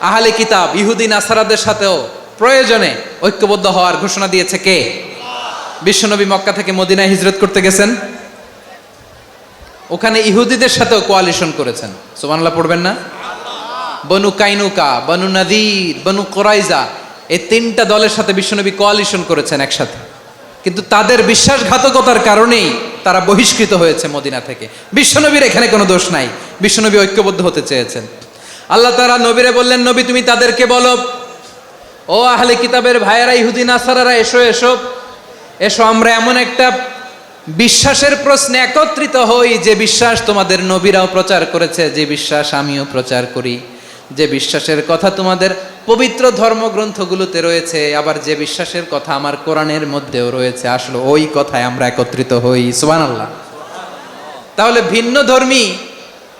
আহলে কিতাব ইহুদি নাসারাদের সাথেও প্রয়োজনে ঐক্যবদ্ধ হওয়ার ঘোষণা দিয়েছে কে? বিশ্বনবী মক্কা থেকে মদিনায় হিজরত করতে গেছেন, ওখানে ইহুদিদের সাথেও কোয়ালিশন করেছেন। সুবহানাল্লাহ পড়বেন না? বনু কাইনুকা, বনু নাদির, বনু কুরাইজা, এই তিনটা দলের সাথে বিশ্বনবী কোয়ালিশন করেছেন একসাথে, কিন্তু তাদের বিশ্বাসঘাতকতার কারণেই তারা বহিষ্কৃত হয়েছে মদিনা থেকে। বিশ্বনবীর এখানে কোনো দোষ নাই, বিশ্বনবী ঐক্যবদ্ধ হতে চেয়েছেন। আল্লাহ তাআলা নবীরে বললেন, নবী তুমি তাদেরকে বলো, ও আহলে কিতাবের ভাইয়েরা, ইহুদি নাসারারা, এসো এসো এসো, আমরা এমন একটা বিশ্বাসের প্রশ্নে একত্রিত হই যে বিশ্বাস তোমাদের নবীরাও প্রচার করেছে, যে বিশ্বাস আমিও প্রচার করি, যে বিশ্বাসের কথা তোমাদের পবিত্র ধর্মগ্রন্থগুলোতে রয়েছে, আবার যে বিশ্বাসের কথা আমার কোরআনের মধ্যেও রয়েছে, আসলে ওই কথায় আমরা একত্রিত হই। সুবহানাল্লাহ। তাহলে ভিন্ন ধর্মী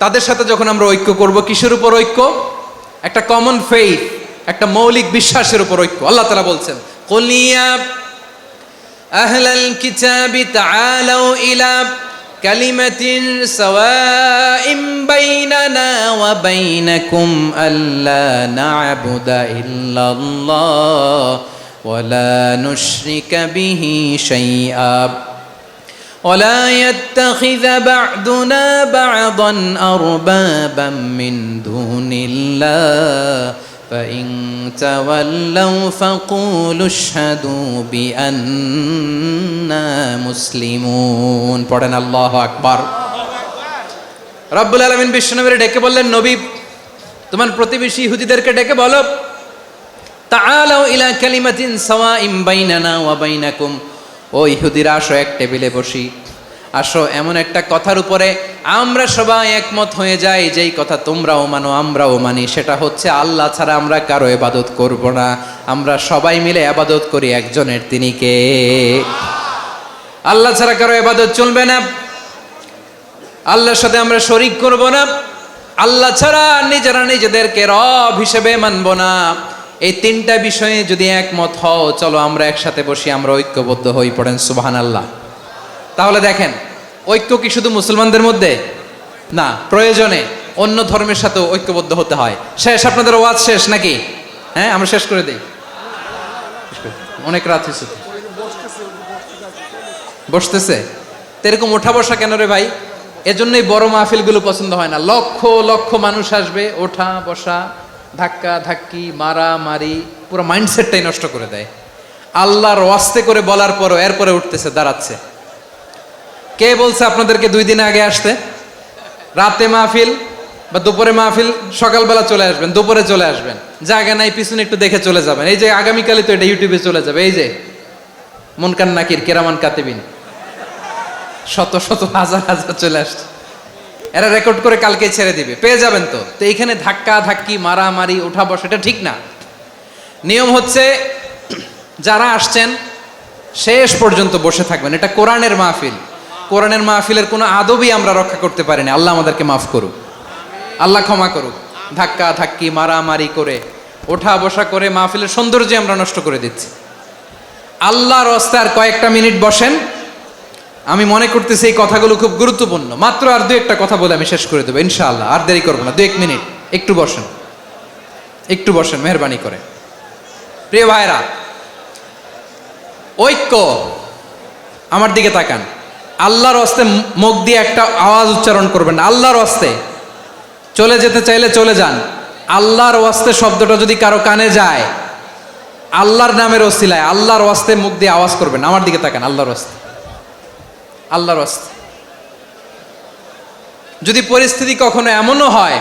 তাদের সাথে যখন আমরা ঐক্য করব, কিসের উপর ঐক্য? একটা কমন ফেইথ, একটা মৌলিক বিশ্বাসের উপর ঐক্য। আল্লাহ তাআলা বলছেন, কুল ইয়া আহলাল কিতাবি তাআলাউ ইলা কালিমাতিন সাওয়াইম বাইনানা ওয়া বাইনাকুম আল্লা না'বুদা ইল্লাল্লাহ ওয়া লা নুশরিকা বিহি শাইআ ولا يتخذ بعضنا بعضا أربابا من دون الله فإن تولوا فقولوا اشهدوا بأننا مسلمون পড়েন আল্লাহু আকবার। রব্বুল আলামিন বিশ্বনবীর ডেকে বললেন, নবী তোমার প্রতিবেশী ইহুদিদেরকে ডেকে বলো, তাআলাউ ইলা কালিমাতিন সাওয়াইম বাইনানা ওয়া বাইনাকুম, ও ইহুদিরা আসো, এক টেবিলে বসি, আসো এমন একটা কথার উপরে আমরা সবাই একমত হয়ে যাই, যেই কথা তোমরাও মানো আমরাও মানি, সেটা হচ্ছে আল্লাহ ছাড়া আমরা কারো ইবাদত করব না, আমরা সবাই মিলে ইবাদত করি একজনের, তিনি কে? আল্লাহ ছাড়া কারো ইবাদত চলবে না, আল্লাহর সাথে আমরা শরীক করব না, আল্লাহ ছাড়া নিজেরা নিজেদেরকে রব হিসেবে মানব না। এই তিনটা বিষয়ে যদি একমত হও, চলো আমরা একসাথে বসি, আমরা ঐক্যবদ্ধ হই। পড়েন সুবহানাল্লাহ। তাহলে দেখেন, ঐক্য কি শুধু মুসলমানদের মধ্যে না, প্রয়োজনে অন্য ধর্মের সাথেও ঐক্যবদ্ধ হতে হয়। শেষ, আপনাদের ওয়াজ শেষ নাকি? হ্যাঁ, আমরা শেষ করে দেই, অনেক রাত হয়েছে। বসতেছে তো এরকম ওঠা বসা কেন রে ভাই? এজন্যই বড় মাহফিলগুলো পছন্দ হয় না। লক্ষ লক্ষ মানুষ আসবে, ওঠা বসা, ধাক্কা ধাক্কি, মারামারি, পুরো মাইন্ডসেটটাই নষ্ট করে দেয়। আল্লাহর ওয়াস্তে করে বলার পরও এরপরে উঠতেছে, দাঁড়াচ্ছে। কে বলছে আপনাদেরকে 2 দিন আগে আসতে? রাতে মাহফিল বা দুপুরে মাহফিল, সকালবেলা চলে আসবেন, দুপুরে চলে আসবেন, জায়গা নাই পিছনে একটু দেখে চলে যাবেন। এই যে আগামীকালই তো এটা ইউটিউবে চলে যাবে, এই যে মুনকার নাকির কেরামান কাতিবিন, শত শত হাজার হাজার চলে আসছে, এরা রেকর্ড করে কালকে ছেড়ে দিবে, পেয়ে যাবেন। তো এইখানে ধাক্কা ধাক্কি, মারামারি, ওঠা বসা, এটা ঠিক না। নিয়ম হচ্ছে যারা আসছেন শেষ পর্যন্ত বসে থাকবেন। এটা কোরআনের মাহফিল, কোরআনের মাহফিলের কোনো আদবই আমরা রক্ষা করতে পারিনি। আল্লাহ আমাদেরকে মাফ করুক, আল্লাহ ক্ষমা করুক। ধাক্কা ধাক্কি, মারামারি করে, ওঠা বসা করে মাহফিলের সৌন্দর্য আমরা নষ্ট করে দিচ্ছি। আল্লাহর রাস্তায় আর কয়েকটা মিনিট বসেন। আমি মনে করতেছি এই কথাগুলো খুব গুরুত্বপূর্ণ। মাত্র আর 2-1টা কথা বলে আমি শেষ করে দেবো ইনশাআল্লাহ, আর দেরি করবো না। 2-1 মিনিট একটু বসেন, একটু বসেন মেহরবানি করে। প্রিয় ভাইরা, ঐক্য, আমার দিকে তাকান। আল্লাহর ওয়াস্তে মুখ দিয়ে একটা আওয়াজ উচ্চারণ করবেন, আল্লাহর ওয়াস্তে। চলে যেতে চাইলে চলে যান। আল্লাহর ওয়াস্তে শব্দটা যদি কারো কানে যায়, আল্লাহর নামের ওসিলায় আল্লাহর ওয়াস্তে মুখ দিয়ে আওয়াজ করবেন। আমার দিকে তাকান, আল্লাহর ওয়াস্তে, আল্লাহর ওয়াস্তে। যদি পরিস্থিতি কখনো এমনও হয়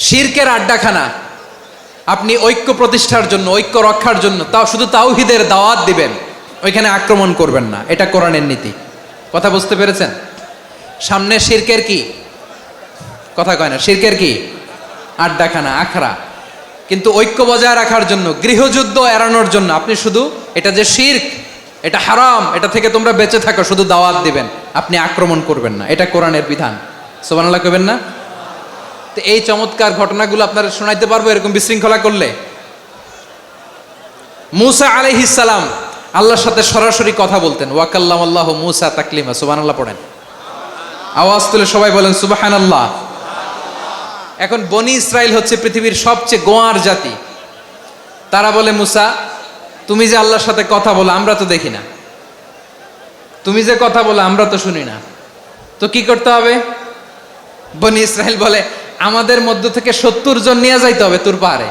শিরকের আড্ডাখানা, আপনি ঐক্য প্রতিষ্ঠার জন্য, ঐক্য রক্ষার জন্য তাও শুধু তাওহীদের দাওয়াত দিবেন, ওইখানে আক্রমণ করবেন না। এটা কোরআনের নীতি। কথা বুঝতে পেরেছেন? সামনে শিরকের কি কথা কয় না, শিরকের কি আড্ডাখানা, আখড়া। কিন্তু ঐক্য বজায় রাখার জন্য, গৃহযুদ্ধ এড়ানোর জন্য আপনি শুধু এটা যে শিরক, এটা হারাম, এটা থেকে তোমরা বেঁচে থাকো, শুধু দাওয়াত দিবেন, আপনি আক্রমণ করবেন না। এটা কোরআনের বিধান। সুবহানাল্লাহ কইবেন না? তো এই চমৎকার ঘটনাগুলো আপনারা শোনাইতে পারবো এরকম বিশৃঙ্খলা করলে। মূসা আলাইহিস সালাম আল্লাহর সাথে সরাসরি কথা বলতেন। ওয়াকাল্লামাল্লাহু মূসা তাকলিমা। সুবহানাল্লাহ পড়েন, আওয়াজ তুলে সবাই বলেন সুবহানাল্লাহ। এখন বনি ইসরাইল হচ্ছে পৃথিবীর সবচেয়ে গোয়ার জাতি। তারা বলে, মুসা তুমি যে আল্লাহর সাথে কথা বলো আমরা তো দেখি না, তুমি যে কথা বলো আমরা তো শুনি না, তো কি করতে হবে? বনি ইসরাইল বলে, আমাদের মধ্য থেকে 70 জন নিয়ে যাইতে হবে তোর পাহাড়ে।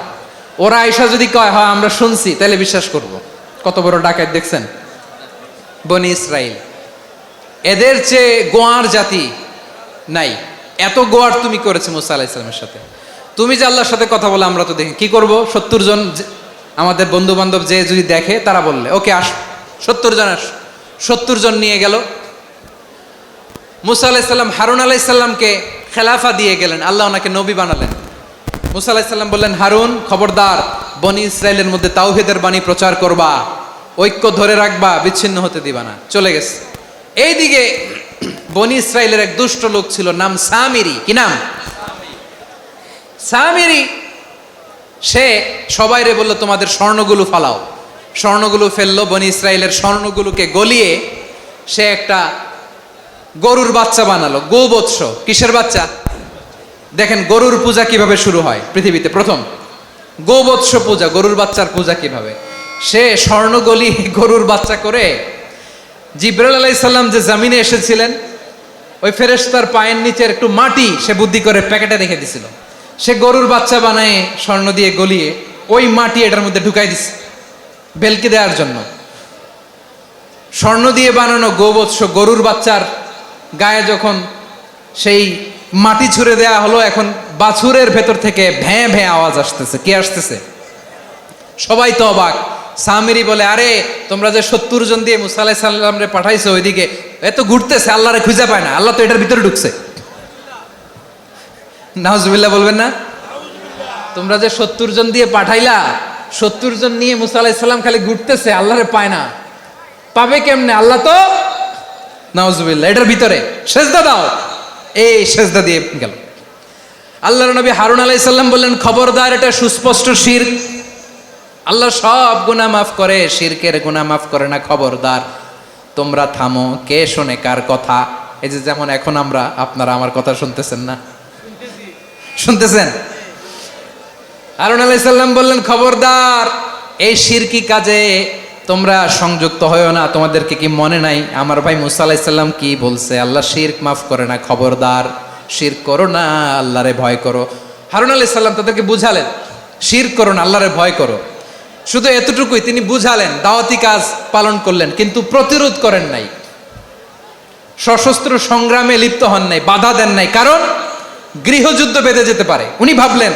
ওরা আয়সা যদি কয় হ্যাঁ আমরা শুনছি, তাহলে বিশ্বাস করব। কত বড় ডাকাত দেখছেন বনি ইসরাইল। এদের চেয়ে গোয়ার জাতি নাই। এত গোয়ার তুমি করেছো মুসা আলাইহিস সালামের সাথে। তুমি যে আল্লাহর সাথে কথা বলে আমরা তো দেখি, কি করব? 70 জন আমাদের বন্ধু বান্ধব যে যদি দেখে, তারা বললে ওকে আস, 70 জন আস। 70 জন নিয়ে গেল। মুসা আলাইহিস সালাম হারুন আলাইহিস সালামকে খেলাফা দিয়ে গেলেন, আল্লাহ ওনাকে নবী বানালেন। মুসা আলাইহিস সালাম বললেন, হারুন খবরদার, বনি ইসরাইলের মধ্যে তাওহীদের বাণী প্রচার করবা, ঐক্য ধরে রাখবা, বিচ্ছিন্ন হতে দিবা না। চলে গেছে। এইদিকে বনি ইসরাইলের এক দুষ্ট লোক ছিল, নাম সামিরি। কি নাম? সামিরি। সে সবাইরে বলল তোমাদের স্বর্ণগুলো ফালাও। স্বর্ণগুলো ফেললো। বনি ইসরাইলের স্বর্ণগুলোকে গলিয়ে সে একটা গরুর বাচ্চা বানালো। গোবৎস। কিসের বাচ্চা? দেখেন গরুর পূজা কিভাবে শুরু হয় পৃথিবীতে প্রথম। গোবৎস পূজা, গরুর বাচ্চার পূজা কিভাবে। সে স্বর্ণ গলি গরুর বাচ্চা করে, জিবরাইল আলাইহিস সালাম যে জমিনে এসেছিলেন, ওই ফেরেশতার পায়ের নিচের একটু মাটি সে বুদ্ধি করে প্যাকেটে রেখে দিছিল। সে গরুর বাচ্চা বানায় স্বর্ণ দিয়ে গলিয়ে ওই মাটি এটার মধ্যে ঢুকাই দিছে ভেলকি দেওয়ার জন্য। স্বর্ণ দিয়ে বানানো গোবৎস গরুর বাচ্চার গায়ে যখন সেই মাটি ছুঁড়ে দেয়া হলো, এখন বাছুরের ভেতর থেকে ভ্যাঁ ভ্যাঁ আওয়াজ আসতেছে। কে আসতেছে? সবাই তো অবাক। সামিরি বলে, আরে তোমরা যে 70 জন দিয়ে মুসা আলাইহিস সালামরে পাঠাইছো, ওইদিকে এত ঘুরতেছে, আল্লাহরে খুঁজে পায় না, আল্লাহ তো এটার ভিতরে ঢুকছে। নাউজুবিল্লাহ বলবেন না? তোমরা যে 70 জন দিয়ে পাঠাইলা, 70 জন নিয়ে মুসা আলাইহিস সালাম খালি ঘুরতেছে, আল্লাহরে পায় না। পাবে কেমনে? আল্লাহ তো, নাউজুবিল্লাহ, এটার ভিতরে সেজদা দাও। এই সেজদা দিয়ে গেল। আল্লাহর নবী হারুন আলাইহিস সালাম বললেন, খবরদার, এটা সুস্পষ্ট শিরক। আল্লাহ সব গুনাহ মাফ করে, শিরকের গুনাহ মাফ করে না। খবরদার, তোমরা থামো। কে শোনে কার কথা? এই যে যেমন এখন আমরা, আপনারা আমার কথা শুনতেছেন না? শুনতেছেন? হারুন আলাইহিস সালাম বললেন, খবরদার, এই শিরকি কাজে তোমরা সংযুক্ত হয়ো না। তোমাদেরকে কি মনে নাই আমার ভাই মুসা আলাইহিস সালাম কি বলছে? আল্লাহ শিরক মাফ করে না। খবরদার, শিরক করো না, আল্লাহরে ভয় করো। হারুন আলাইহিস সালাম তাদেরকে বুঝালেন, শিরক করো না, আল্লাহরে ভয় করো। শুধু এতটুকুই তিনি বুঝালেন, দাওয়াতি কাজ পালন করলেন, কিন্তু প্রতিরোধ করেন নাই, সশস্ত্র সংগ্রামে লিপ্ত হন নাই, বাধা দেন নাই। কারণ গৃহযুদ্ধ বেঁধে যেতে পারে। উনি ভাবলেন,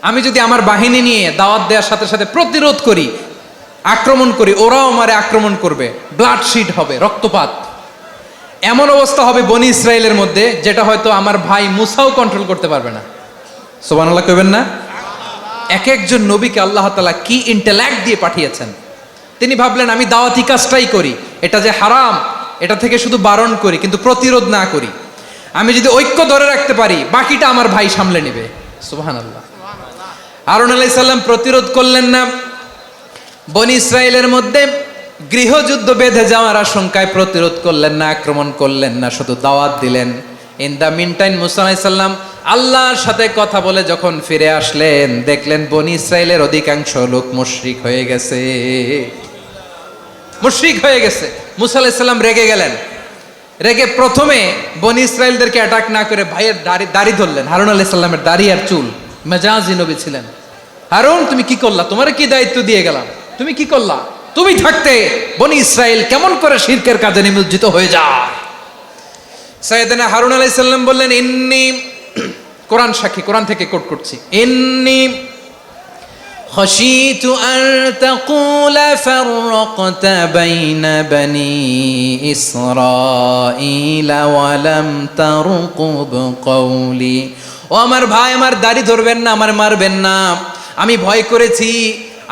আমি যদি আমার বাহিনী নিয়ে দাওয়াত দেওয়ার সাথে সাথে প্রতিরোধ করি, আক্রমণ করি, ওরাও আমারে আক্রমণ করবে, ব্লাডশিট হবে, রক্তপাত। এমন অবস্থা হবে বনি ইসরাইলের মধ্যে, যেটা হয়তো আমার ভাই মুসাও কন্ট্রোল করতে পারবে না। সুবহানাল্লাহ কইবেন না? এক একজন নবীকে আল্লাহ তাআলা কি ইন্টেলেক্ট দিয়ে পাঠিয়েছেন। তিনি ভাবলেন, আমি দাওয়াতি কাজটাই করি, এটা যে হারাম এটা থেকে শুধু বারণ করি, কিন্তু প্রতিরোধ না করি। আমি যদি ঐক্য ধরে রাখতে পারি, বাকিটা আমার ভাই সামলে নেবে। সুবহানাল্লাহ। হারুন আলাইহিস সালাম প্রতিরোধ করলেন না। বনি ইসরাইলের মধ্যে গৃহযুদ্ধ বেঁধে যাওয়ার আশঙ্কায় প্রতিরোধ করলেন না, আক্রমণ করলেন না, শুধু দাওয়াত দিলেন। ইন দ্য মিন টাইম মুসা আলাইহিস সালাম আল্লাহর সাথে কথা বলে যখন ফিরে আসলেন, দেখলেন বনি ইসরাইলের অধিকাংশ লোক মুশরিক হয়ে গেছে। মুশরিক হয়ে গেছে। মুসা আলাইহিস সালাম রেগে গেলেন। রেগে প্রথমে বনি ইসরাইলদেরকে অ্যাটাক না করে ভাইয়ের দাড়ি ধরলেন। হারুন আলাইহিস সালামের দাড়ি আর চুল। মেজাজি নবী ছিলেন। হারুন, তুমি কি করলা? তোমারে কি দায়িত্ব দিয়ে গেলাম? তুমি কি করলা? তুমি থাকতে বনি ইসরাইল কেমন করে শিরকের কাজে নিমজ্জিত হয়ে যায়? সাইয়েদনা হারুন আলাইহিস সালাম বললেন, ইন্নী, কোরআন সাক্ষী, কোরআন থেকে কোট করছি, ইন্নী খাশিতু আন তাকুলা ফাররাকতা বাইনা বনি ইসরাঈল ওয়া লাম তারকুব কওলি। ও আমার ভাই, আমার দাড়ি ধরবেন না, আমার মারবেন না। আমি ভয় করেছি,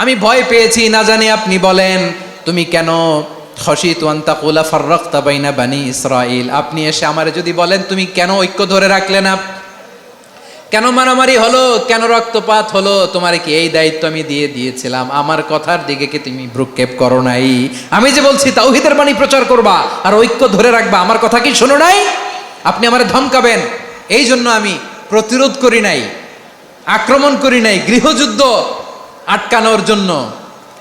আমি ভয় পেয়েছি, না জানি আপনি বলেন তুমি কেন খাশিতু আন তাকুলা ফাররাকতা বাইনা বনি ইসরাঈল। আপনি এসে আমারে যদি বলেন তুমি কেন ঐক্য ধরে রাখলে না, কেন মারামারি হলো, কেন রক্তপাত হলো, তোমারে কি এই দায়িত্ব আমি দিয়ে দিয়েছিলাম? আমার কথার দিকে কি তুমি ভ্রুক্ষেপ করো নাই? আমি যে বলছি তাওহীদের বাণী প্রচার করবা আর ঐক্য ধরে রাখবা, আমার কথা কি শোনো নাই? আপনি আমারে ধমকাবেন, এই জন্য আমি প্রতিরোধ করি নাই, আক্রমণ করি নাই গৃহযুদ্ধ আটকানোর জন্য,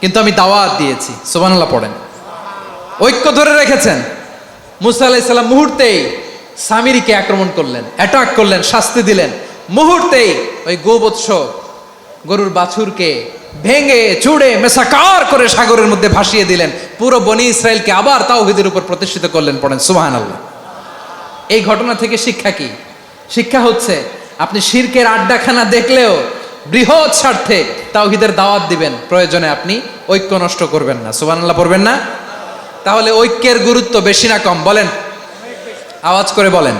কিন্তু আমি দাওয়াত দিয়েছি। সুবহানাল্লাহ পড়েন। ঐক্য ধরে রেখেছেন। মুসা আলাইহিস সালাম মুহূর্তেই সামিরীকে আক্রমণ করলেন, অ্যাটাক করলেন, শাস্তি দিলেন। মুহূর্তেই ওই গোবৎস গরুর বাছুরকে ভেঙে চুড়ে মেসাকার করে সাগরের মধ্যে ভাসিয়ে দিলেন। পুরো বনি ইসরায়েলকে আবার তাওহীদের উপর প্রতিষ্ঠিত করলেন। পড়েন সুবহানাল্লাহ। এই ঘটনা থেকে শিক্ষা কি? শিক্ষা হচ্ছে আপনি শিরকের আড্ডাখানা দেখলেও বৃহৎ স্বার্থে তাওহীদের দাওয়াত দিবেন, প্রয়োজনে আপনি ঐক্য নষ্ট করবেন না। সুবহানাল্লাহ পড়বেন না? তাহলে ঐক্যের গুরুত্ব বেশি না কম বলেন? আওয়াজ করে বলেন।